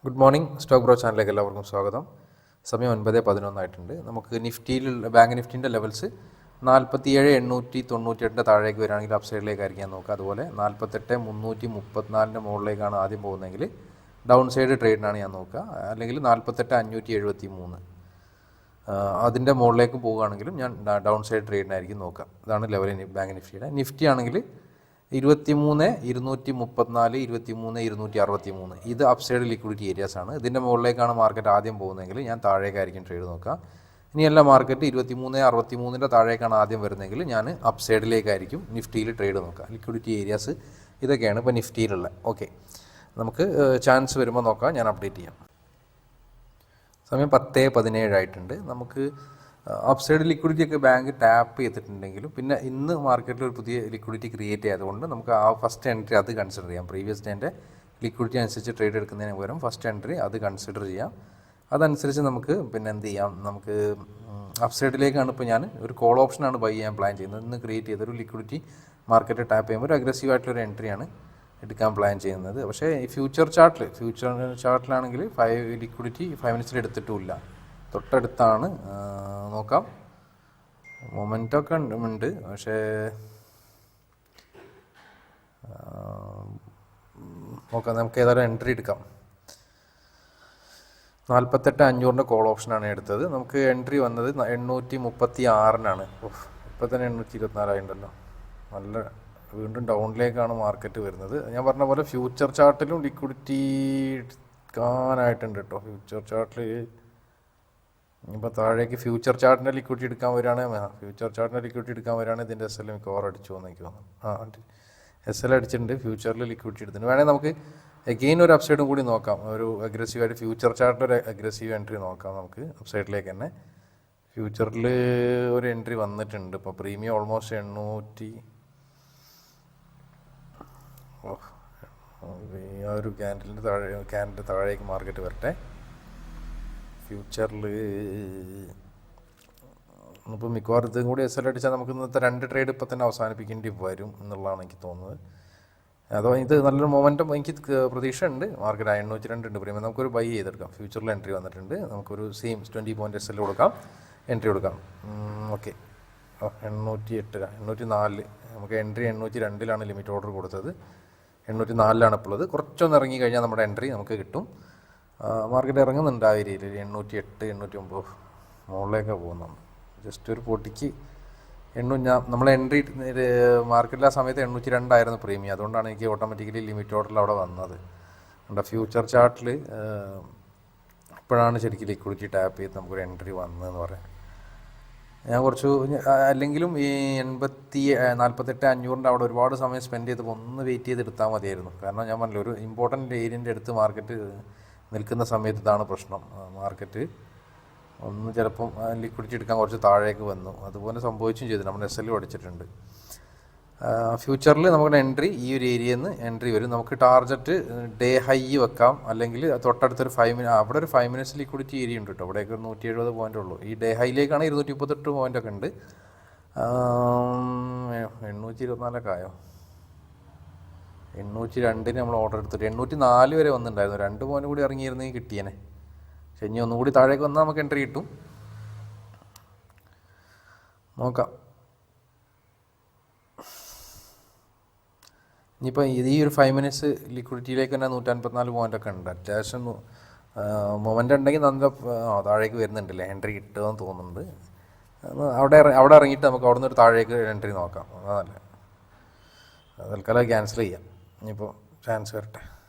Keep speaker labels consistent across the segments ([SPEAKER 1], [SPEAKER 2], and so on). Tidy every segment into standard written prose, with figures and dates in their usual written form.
[SPEAKER 1] Good morning. Stock bro ചാനലിലേക്ക് എല്ലാവർക്കും സ്വാഗതം. സമയം 9:11 നമുക്ക് നിഫ്റ്റിയിൽ ബാങ്ക് നിഫ്റ്റിൻ്റെ ലെവൽസ് 47,898 താഴേക്ക് വരികയാണെങ്കിൽ അപ്പ് സൈഡിലേക്കായിരിക്കാൻ നോക്കുക. അതുപോലെ 48,334 മുകളിലേക്കാണ് ആദ്യം പോകുന്നതെങ്കിൽ ഡൗൺ സൈഡ് ട്രേഡിനാണ് ഞാൻ നോക്കുക. അല്ലെങ്കിൽ 48,573 അതിൻ്റെ മുകളിലേക്ക് പോവുകയാണെങ്കിലും ഞാൻ ഡൗൺ സൈഡ് ട്രേഡിനായിരിക്കും നോക്കുക. ഇതാണ് ലെവൽ ബാങ്ക് നിഫ്റ്റിയുടെ. നിഫ്റ്റി ആണെങ്കിൽ 23,234, 23,263 ഇത് അപ്പ് സൈഡ് ലിക്വിഡിറ്റി ഏരിയാസാണ്. ഇതിൻ്റെ മുകളിലേക്കാണ് മാർക്കറ്റ് ആദ്യം പോകുന്നതെങ്കിൽ ഞാൻ താഴേക്കായിരിക്കും ട്രേഡ് നോക്കുക. ഇനിയല്ല മാർക്കറ്റ് 23,63 താഴേക്കാണ് ആദ്യം വരുന്നതെങ്കിൽ ഞാൻ അപ്പ് സൈഡിലേക്കായിരിക്കും നിഫ്റ്റിയിൽ ട്രേഡ് നോക്കുക. ലിക്വിഡിറ്റി ഏരിയാസ് ഇതൊക്കെയാണ് ഇപ്പോൾ നിഫ്റ്റിയിലുള്ള. ഓക്കെ, നമുക്ക് ചാൻസ് വരുമ്പോൾ നോക്കാം. ഞാൻ അപ്ഡേറ്റ് ചെയ്യാം. സമയം 10:17 നമുക്ക് അപ്പ് സൈഡ് ലിക്വിഡിറ്റി ഒക്കെ ബാങ്ക് ടാപ്പ് ചെയ്തിട്ടുണ്ടെങ്കിലും പിന്നെ ഇന്ന് മാർക്കറ്റിൽ ഒരു പുതിയ ലിക്വിഡിറ്റി ക്രിയേറ്റ് ചെയ്തുകൊണ്ട് നമുക്ക് ആ ഫസ്റ്റ് എൻട്രി അത് കൺസിഡർ ചെയ്യാം. പ്രീവിയസ് ഡേൻ്റെ ലിക്വിഡിറ്റി അനുസരിച്ച് ട്രേഡ് എടുക്കുന്നതിന് പകരം ഫസ്റ്റ് എൻട്രി അത് കൺസിഡർ ചെയ്യാം. അതനുസരിച്ച് നമുക്ക് പിന്നെ എന്ത് ചെയ്യാം, നമുക്ക് അപ്പ് സൈഡിലേക്കാണ് ഇപ്പോൾ ഞാൻ ഒരു കോൾ ഓപ്ഷനാണ് ബൈ ചെയ്യാൻ പ്ലാൻ ചെയ്യുന്നത്. ഇന്ന് ക്രിയേറ്റ് ചെയ്തൊരു ലിക്വിഡിറ്റി മാർക്കറ്റ് ടാപ്പ് ചെയ്യുമ്പോൾ ഒരു അഗ്രസീവായിട്ടുള്ളൊരു എൻട്രിയാണ് എടുക്കാൻ പ്ലാൻ ചെയ്യുന്നത്. പക്ഷേ ഈ ഫ്യൂച്ചർ ചാർട്ടിലാണെങ്കിൽ ലിക്വിഡിറ്റി 5 മിനിറ്റ്സിൽ എടുത്തിട്ടുമില്ല, തൊട്ടടുത്താണ്. നോക്കാം, മൊമെൻ്റൊക്കെ ഉണ്ട്. പക്ഷേ നോക്കാം, നമുക്ക് ഏതായാലും എൻട്രി എടുക്കാം. 48,500 കോൾ ഓപ്ഷനാണ് എടുത്തത്. നമുക്ക് എൻട്രി വന്നത് 836 ഇപ്പോൾ തന്നെ 824 നല്ല വീണ്ടും ഡൗണിലേക്കാണ് മാർക്കറ്റ് വരുന്നത്. ഞാൻ പറഞ്ഞ പോലെ ഫ്യൂച്ചർ ചാർട്ടിലും ലിക്വിഡിറ്റി എടുക്കാനായിട്ടുണ്ട് കേട്ടോ. ഫ്യൂച്ചർ ചാർട്ടിൽ ഇപ്പോൾ താഴേക്ക് ഫ്യൂച്ചർ ചാർട്ടിൻ്റെ ലിക്വിഡിറ്റി എടുക്കാൻ വരികയാണ് ഇതിൻ്റെ SL മിക്കവാറും അടിച്ചു വന്നേക്ക് തോന്നുന്നു. SL അടിച്ചിട്ടുണ്ട്, ഫ്യൂച്ചറിൽ ലിക്വിഡിറ്റി എടുത്തിട്ടുണ്ട്. വേണമെങ്കിൽ നമുക്ക് എഗെയിൻ ഒരു അപ്സൈഡും കൂടി നോക്കാം. ഒരു അഗ്രസീവായിട്ട് ഫ്യൂച്ചർ ചാർട്ടിൽ ഒരു അഗ്രസീവ് എൻട്രി നോക്കാം നമുക്ക് അപ്സൈഡിലേക്ക് തന്നെ. ഫ്യൂച്ചറിൽ ഒരു എൻട്രി വന്നിട്ടുണ്ട്. ഇപ്പോൾ പ്രീമിയം ഓൾമോസ്റ്റ് 800 ആ ഒരു ക്യാൻഡിലിൻ്റെ താഴേക്ക് മാർക്കറ്റ് വരട്ടെ. ഫ്യൂച്ചറിൽ ഇപ്പോൾ മിക്കവാറും ഇതും കൂടി SL അടിച്ചാൽ നമുക്ക് ഇന്നത്തെ 2 ട്രേഡ് ഇപ്പോൾ തന്നെ അവസാനിപ്പിക്കേണ്ടി വരും എന്നുള്ളതാണ് എനിക്ക് തോന്നുന്നത്. അതോ ഇത് നല്ലൊരു മൊമെൻറ്റം എനിക്ക് പ്രതീക്ഷ ഉണ്ട്. മാർക്കറ്റ് 802 പ്രീമിയം നമുക്കൊരു ബൈ ചെയ്തെടുക്കാം. ഫ്യൂച്ചറിൽ എൻട്രി വന്നിട്ടുണ്ട്. നമുക്കൊരു സെയിം 20 പോയിൻ്റ് SL കൊടുക്കാം, എൻട്രി കൊടുക്കാം. ഓക്കെ, 804 നമുക്ക് എൻട്രി 802 ലിമിറ്റ് ഓർഡർ കൊടുത്തത്. 804 ഇപ്പോൾ ഉള്ളത്. കുറച്ചൊന്ന് ഇറങ്ങി കഴിഞ്ഞാൽ നമ്മുടെ എൻട്രി നമുക്ക് കിട്ടും. മാർക്കറ്റ് ഇറങ്ങുന്നുണ്ട് ആ ഏരിയയിൽ 808, 809 മുകളിലേക്കാണ് പോകുന്നത്. ജസ്റ്റ് ഒരു പൊട്ടിക്ക് നമ്മൾ എൻട്രി മാർക്കറ്റിൽ ആ സമയത്ത് 802 പ്രീമിയം. അതുകൊണ്ടാണ് എനിക്ക് ഓട്ടോമാറ്റിക്കലി ലിമിറ്റ് ഓർഡറിൽ അവിടെ വന്നത്. ഫ്യൂച്ചർ ചാർട്ടിൽ ഇപ്പോഴാണ് ശരിക്കും ലിക്വിഡിറ്റി ടാപ്പ് ചെയ്ത് നമുക്കൊരു എൻട്രി വന്നതെന്ന് പറയാം. ഞാൻ കുറച്ച് അല്ലെങ്കിലും ഈ 48,500 അവിടെ ഒരുപാട് സമയം സ്പെൻഡ് ചെയ്തപ്പോൾ ഒന്ന് വെയിറ്റ് ചെയ്ത് എടുത്താൽ മതിയായിരുന്നു. കാരണം ഞാൻ പറഞ്ഞില്ല, ഒരു ഇമ്പോർട്ടൻ്റ് ഏരിയൻ്റെ അടുത്ത് മാർക്കറ്റ് നിൽക്കുന്ന സമയത്ത് ഇതാണ് പ്രശ്നം. മാർക്കറ്റ് ഒന്ന് ചിലപ്പം ലിക്വിഡിറ്റി എടുക്കാൻ കുറച്ച് താഴേക്ക് വന്നു. അതുപോലെ സംഭവിച്ചും ചെയ്തു. നമ്മൾ SL അടിച്ചിട്ടുണ്ട്. ഫ്യൂച്ചറിൽ നമ്മുടെ എൻട്രി ഈ ഒരു ഏരിയയിൽ നിന്ന് എൻട്രി വരും. നമുക്ക് ടാർഗറ്റ് ഡേ ഹൈ വെക്കാം, അല്ലെങ്കിൽ തൊട്ടടുത്തൊരു 5 മിനിറ്റ് അവിടെ ഒരു 5 മിനിറ്റ്സ് ലിക്വിഡിറ്റി ഏരിയ ഉണ്ട് കേട്ടോ. അവിടേക്ക് ഒരു 170 പോയിൻ്റ് ഉള്ളൂ. ഈ ഡേ ഹൈയിലേക്കാണ് 238 പോയിൻ്റൊക്കെ ഉണ്ട്. 824 ആയോ? 802 നമ്മൾ ഓർഡർ എടുത്തിട്ട് 804 വരെ വന്നിട്ടുണ്ടായിരുന്നു. 2 പോയിൻ്റ് കൂടി ഇറങ്ങിയിരുന്നെങ്കിൽ കിട്ടിയേനെ. പക്ഷെ ഇനി ഒന്നുകൂടി താഴേക്ക് വന്നാൽ നമുക്ക് എൻട്രി കിട്ടും. നോക്കാം. ഇനിയിപ്പോൾ ഈ ഒരു 5 മിനിറ്റ്സ് ലിക്വിഡിറ്റിയിലേക്ക് തന്നെ 154 പോയിൻ്റൊക്കെ ഉണ്ട്. അത്യാവശ്യം മൊമെൻ്റ് ഉണ്ടെങ്കിൽ നല്ല താഴേക്ക് വരുന്നുണ്ടല്ലേ, എൻട്രി കിട്ടുമെന്ന് തോന്നുന്നുണ്ട്. അവിടെ ഇറങ്ങിയിട്ട് നമുക്ക് അവിടെ നിന്ന് ഒരു താഴേക്ക് എൻട്രി നോക്കാം. അതല്ല, തൽക്കാലം ക്യാൻസൽ ചെയ്യാം. ഇനിയിപ്പോൾ ചാൻസ് വരട്ടെ.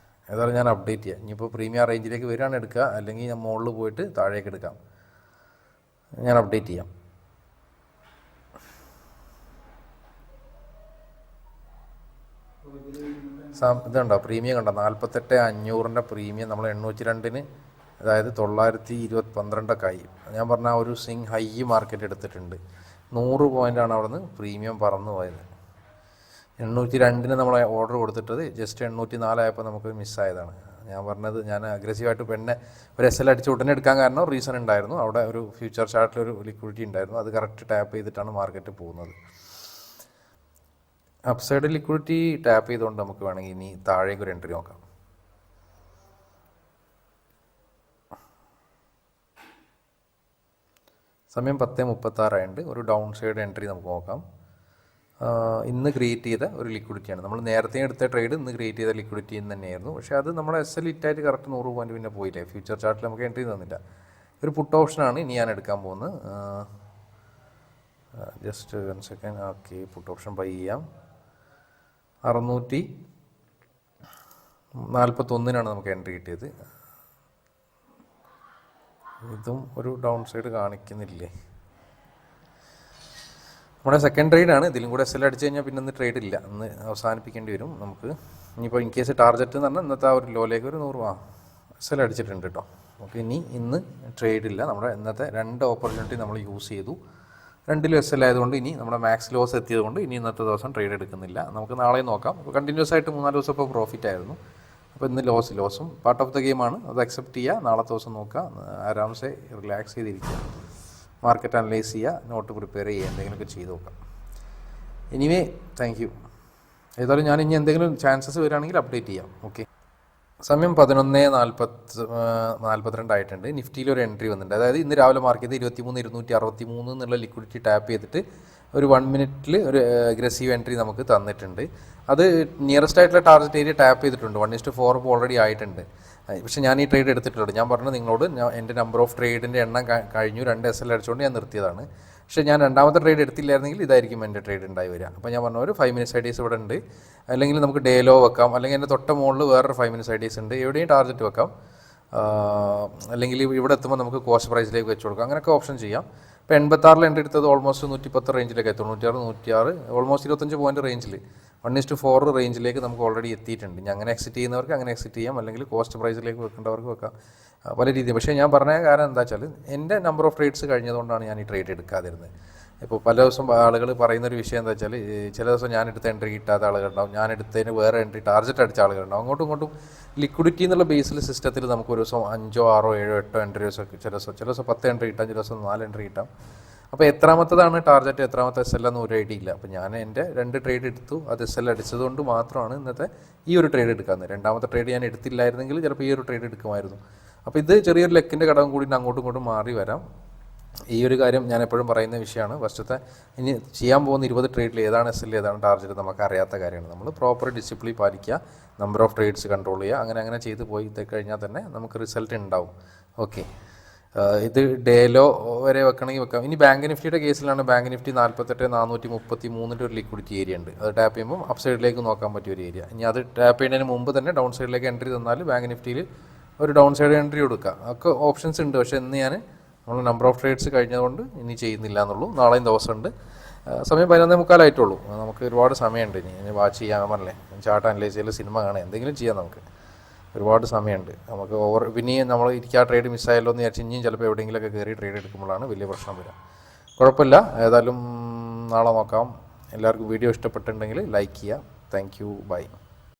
[SPEAKER 1] ഏതായാലും ഞാൻ അപ്ഡേറ്റ് ചെയ്യാം. ഇനിയിപ്പോൾ പ്രീമിയം റേഞ്ചിലേക്ക് വരികയാണ് എടുക്കുക, അല്ലെങ്കിൽ ഞാൻ മുകളിൽ പോയിട്ട് താഴേക്ക് എടുക്കാം. ഞാൻ അപ്ഡേറ്റ് ചെയ്യാം. ഇതുണ്ടോ പ്രീമിയം കണ്ടോ? 48,500 പ്രീമിയം നമ്മൾ 802 അതായത് 912 ആയി. ഞാൻ പറഞ്ഞ ഒരു സിങ് ഹൈ മാർക്കറ്റ് എടുത്തിട്ടുണ്ട്. 100 പോയിൻ്റാണ് അവിടെ നിന്ന് പ്രീമിയം പറന്നു പോയത്. 802 നമ്മൾ ഓർഡർ കൊടുത്തിട്ടത് ജസ്റ്റ് 804 ആയപ്പോൾ നമുക്ക് മിസ്സായതാണ്. ഞാൻ പറഞ്ഞത്, ഞാൻ അഗ്രസീവായിട്ട് പിന്നെ ഒരു SL അടിച്ച് ഉടനെ എടുക്കാൻ കാരണം റീസൺ ഉണ്ടായിരുന്നു. അവിടെ ഒരു ഫ്യൂച്ചർ ചാർട്ടിലൊരു ലിക്വിഡിറ്റി ഉണ്ടായിരുന്നു. അത് കറക്റ്റ് ടാപ്പ് ചെയ്തിട്ടാണ് മാർക്കറ്റ് പോകുന്നത്. അപ്സൈഡ് ലിക്വിഡിറ്റി ടാപ്പ് ചെയ്തുകൊണ്ട് നമുക്ക് വേണമെങ്കിൽ ഇനി താഴേക്ക് ഒരു എൻട്രി നോക്കാം. സമയം 10:36 ഒരു ഡൗൺ സൈഡ് എൻട്രി നമുക്ക് നോക്കാം. ഇന്ന് ക്രിയേറ്റ് ചെയ്ത ഒരു ലിക്വിഡിറ്റിയാണ്. നമ്മൾ നേരത്തെ എടുത്ത ട്രേഡ് ഇന്ന് ക്രിയേറ്റ് ചെയ്ത ലിക്വിഡിറ്റി എന്ന് തന്നെയായിരുന്നു. പക്ഷേ അത് നമ്മുടെ SL ഹിറ്റായിട്ട് കറക്റ്റ് 100 പോയിൻറ്റ് പിന്നെ പോയില്ലേ. ഫ്യൂച്ചർ ചാർട്ടിൽ നമുക്ക് എൻട്രി തന്നില്ല. ഒരു പുട്ട് ഓപ്ഷനാണ് ഇനി ഞാൻ എടുക്കാൻ പോകുന്നത്. Just 1 second. Okay, puttu option by ചെയ്യാം. 641 നമുക്ക് എൻട്രി കിട്ടിയത്. ഇതും ഒരു ഡൗൺ സൈഡ് കാണിക്കുന്നില്ലേ. നമ്മുടെ സെക്കൻഡ് ട്രേഡാണ്. ഇതിലും കൂടെ SL അടിച്ചു കഴിഞ്ഞാൽ പിന്നെ ഇന്ന് ട്രേഡ് ഇല്ല, ഇന്ന് അവസാനിപ്പിക്കേണ്ടി വരും നമുക്ക്. ഇനിയിപ്പോൾ ഇൻ കേസ് ടാർജറ്റ് എന്ന് പറഞ്ഞാൽ ഇന്നത്തെ ആ ഒരു ലോയിലേക്ക് ഒരു 100 SL അടിച്ചിട്ടുണ്ട് കേട്ടോ. നമുക്ക് ഇന്ന് ട്രേഡ് ഇല്ല. നമ്മുടെ ഇന്നത്തെ 2 ഓപ്പർച്യൂണിറ്റി നമ്മൾ യൂസ് ചെയ്തു. 2ലും SL ആയതുകൊണ്ട് ഇനി നമ്മുടെ മാക്സ് ലോസ് എത്തിയതുകൊണ്ട് ഇനി ഇന്നത്തെ ദിവസം ട്രേഡ് എടുക്കുന്നില്ല. നമുക്ക് നാളെ നോക്കാം. കണ്ടിന്യൂസ് ആയിട്ട് 3-4 ദിവസം ഇപ്പോൾ പ്രോഫിറ്റ് ആയിരുന്നു. അപ്പോൾ ഇന്ന് ലോസും പാർട്ട് ഓഫ് ദ ഗെയിമാണ്. അത് അക്സെപ്റ്റ് ചെയ്യുക. നാളത്തെ ദിവസം നോക്കുക. ആരാംസെ റിലാക്സ് ചെയ്തിരിക്കുക. മാർക്കറ്റ് അനലൈസ് ചെയ്യുക. നോട്ട് പ്രിപ്പയർ ചെയ്യുക. എന്തെങ്കിലുമൊക്കെ ചെയ്ത് നോക്കാം. Anyway thank you. ഏതായാലും ഞാൻ ഇനി എന്തെങ്കിലും ചാൻസസ് വരികയാണെങ്കിൽ അപ്ഡേറ്റ് ചെയ്യാം. ഓക്കെ. സമയം 11:42 ആയിട്ടുണ്ട്. നിഫ്റ്റിയിൽ ഒരു എൻട്രി വന്നിട്ടുണ്ട്. അതായത് ഇന്ന് രാവിലെ മാർക്ക് ചെയ്ത് 23,263 എന്നുള്ള ലിക്വിഡിറ്റി ടാപ്പ് ചെയ്തിട്ട് ഒരു 1 മിനിറ്റിൽ ഒരു അഗ്രസീവ് എൻട്രി നമുക്ക് തന്നിട്ടുണ്ട്. അത് നിയറസ്റ്റ് ആയിട്ടുള്ള ടാർഗറ്റ് ഏരിയ ടാപ്പ് ചെയ്തിട്ടുണ്ട്. 1:4 ഇപ്പോൾ ഓൾറെഡി ആയിട്ടുണ്ട്. പക്ഷേ ഞാൻ ഈ ട്രേഡ് എടുത്തിട്ടുള്ളത് ഞാൻ പറഞ്ഞു നിങ്ങളോട്, എൻ്റെ നമ്പർ ഓഫ് ട്രേഡിൻ്റെ എണ്ണം കഴിഞ്ഞു. 2 SL അടിച്ചുകൊണ്ട് ഞാൻ നിർത്തിയതാണ്. പക്ഷേ ഞാൻ രണ്ടാമത്തെ ട്രേഡ് എടുത്തില്ലായിരുന്നെങ്കിൽ ഇതായിരിക്കും എൻ്റെ ട്രേഡ് ഉണ്ടായി വരിക. അപ്പോൾ ഞാൻ പറഞ്ഞ ഒരു 5 മിനിറ്റ്സ് ഐഡിയസ് ഇവിടെ ഉണ്ട്. അല്ലെങ്കിൽ നമുക്ക് ഡേ ലോ വെക്കാം, അല്ലെങ്കിൽ എൻ്റെ തൊട്ട മുകളിൽ വേറൊരു 5 മിനിറ്റ്സ് ഐഡിയസ് ഉണ്ട്. എവിടെയും ടാർഗറ്റ് വെക്കാം. അല്ലെങ്കിൽ ഇവിടെ എത്തുമ്പോൾ നമുക്ക് കോസ്റ്റ് പ്രൈസിലേക്ക് വെച്ച് കൊടുക്കാം. അങ്ങനെയൊക്കെ ഓപ്ഷൻ ചെയ്യാം. ഇപ്പോൾ 86 എൻട്രി എടുത്തത് ഓൾമോസ്റ്റ് 110 റേഞ്ചിലേക്ക് എത്തും. 106 ഓൾമോസ്റ്റ് 25 പോയിൻറ്റ് റേഞ്ചിൽ 1:4 റേഞ്ചിലേക്ക് നമുക്ക് ഓൾറെഡി എത്തിയിട്ടുണ്ട്. ഇനി അങ്ങനെ എക്സിറ്റ് ചെയ്യുന്നവർക്ക് അങ്ങനെ എക്സിറ്റ് ചെയ്യാം, അല്ലെങ്കിൽ കോസ്റ്റ് പ്രൈസിലേക്ക് വെക്കേണ്ടവർക്ക് വെക്കാം. പല രീതിയിൽ. പക്ഷേ ഞാൻ പറഞ്ഞ കാരണം എന്താ വെച്ചാൽ എൻ്റെ നമ്പർ ഓഫ് ട്രേഡ്സ് കഴിഞ്ഞതുകൊണ്ടാണ് ഞാൻ ഈ ട്രേഡ് എടുക്കാതിരുന്നത്. ഇപ്പോൾ പല ദിവസം ആളുകൾ പറയുന്നൊരു വിഷയം എന്താ വെച്ചാൽ ചില ദിവസം ഞാൻ എടുത്ത എൻട്രി കിട്ടാത്ത ആളുകളുണ്ടാവും, ഞാൻ എടുത്തതിന് വേറെ എൻട്രി ടാർജറ്റ് അടിച്ച ആളുകളുണ്ടാവും. അങ്ങോട്ടും ഇങ്ങോട്ടും ലിക്വിഡിറ്റി എന്നുള്ള ബേസിൽ സിസ്റ്റത്തിൽ നമുക്ക് ഒരു ദിവസം 5, 6, 7, 8 എൻട്രീസ് ഒക്കെ ചില ദിവസം 10 എൻട്രി കിട്ടാം, ചില ദിവസം 4 എൻട്രി കിട്ടാം. അപ്പോൾ എത്രാമത്തതാണ് ടാർജറ്റ്, എത്രാമത്തെ SL എന്ന് ഒരു ഐഡിയ ഇല്ല. അപ്പോൾ ഞാൻ എൻ്റെ 2 ട്രേഡ് എടുത്തു. അത് SL അടിച്ചതുകൊണ്ട് മാത്രമാണ് ഇന്നത്തെ ഈ ഒരു ട്രേഡ് എടുക്കുന്നത്. രണ്ടാമത്തെ ട്രേഡ് ഞാൻ എടുത്തില്ലായിരുന്നെങ്കിൽ ചിലപ്പോൾ ഈ ഒരു ട്രേഡ് എടുക്കുമായിരുന്നു. അപ്പോൾ ഇത് ചെറിയൊരു ലെക്കിൻ്റെ ഘടകം കൂടി അങ്ങോട്ടും ഇങ്ങോട്ടും മാറി വരാം. ഈ ഒരു കാര്യം ഞാൻ എപ്പോഴും പറയുന്ന വിഷയമാണ്. ഫസ്റ്റത്തെ ഇനി ചെയ്യാൻ പോകുന്ന 20 ട്രേഡിൽ ഏതാണ് SL ഏതാണ് ടാർജറ്റ് നമുക്ക് അറിയാത്ത കാര്യമാണ്. നമ്മൾ പ്രോപ്പർ ഡിസിപ്ലിൻ പാലിക്കുക, നമ്പർ ഓഫ് ട്രേഡ്സ് കൺട്രോൾ ചെയ്യുക. അങ്ങനെ ചെയ്ത് പോയി കഴിഞ്ഞാൽ തന്നെ നമുക്ക് റിസൾട്ട് ഉണ്ടാവും. ഓക്കെ. ഇത് ഡേലോ വരെ വെക്കണമെങ്കിൽ വെക്കാം. ഇനി ബാങ്ക് നിഫ്റ്റിയുടെ കേസിലാണ് ബാങ്ക് നിഫ്റ്റി 48,433 ഒരു ലിക്വിഡിറ്റി ഏരിയ ഉണ്ട്. അത് ടാപ്പ് ചെയ്യുമ്പോൾ അപ്പ് സൈഡിലേക്ക് നോക്കാൻ പറ്റിയ ഒരു ഏരിയ. ഇനി അത് ടാപ്പ് ചെയ്യുന്നതിന് മുമ്പ് തന്നെ ഡൗൺ സൈഡിലേക്ക് എൻട്രി തന്നാൽ ബാങ്ക് നിഫ്റ്റിയിൽ ഒരു ഡൗൺ സൈഡ് എൻട്രി കൊടുക്കുക. ഒക്കെ ഓപ്ഷൻസ് ഉണ്ട്. പക്ഷേ ഇന്ന് ഞാൻ നമ്മൾ നമ്പർ ഓഫ് ട്രേഡ്സ് കഴിഞ്ഞതുകൊണ്ട് ഇനി ചെയ്യുന്നില്ല എന്നുള്ളൂ. നാളെയും ദിവസമുണ്ട്. സമയം 11:45 നമുക്ക് ഒരുപാട് സമയമുണ്ട്. ഇനി വാച്ച് ചെയ്യാൻ പറഞ്ഞല്ലേ, ചാർട്ട് അനലൈസ് ചെയ്യൽ, സിനിമ കാണാൻ, എന്തെങ്കിലും ചെയ്യാം. നമുക്ക് ഒരുപാട് സമയമുണ്ട്. നമുക്ക് പിന്നെയും നമ്മൾ ഇരിക്കുക ട്രേഡ് മിസ്സായല്ലോ എന്ന് വിചാരിച്ച് ഇനിയും ചിലപ്പോൾ എവിടെയെങ്കിലുമൊക്കെ കയറി ട്രേഡ് എടുക്കുമ്പോഴാണ് വലിയ പ്രശ്നം വരിക. കുഴപ്പമില്ല. ഏതായാലും നാളെ നോക്കാം. എല്ലാവർക്കും വീഡിയോ ഇഷ്ടപ്പെട്ടിട്ടുണ്ടെങ്കിൽ ലൈക്ക് ചെയ്യുക. Thank you. ബൈ.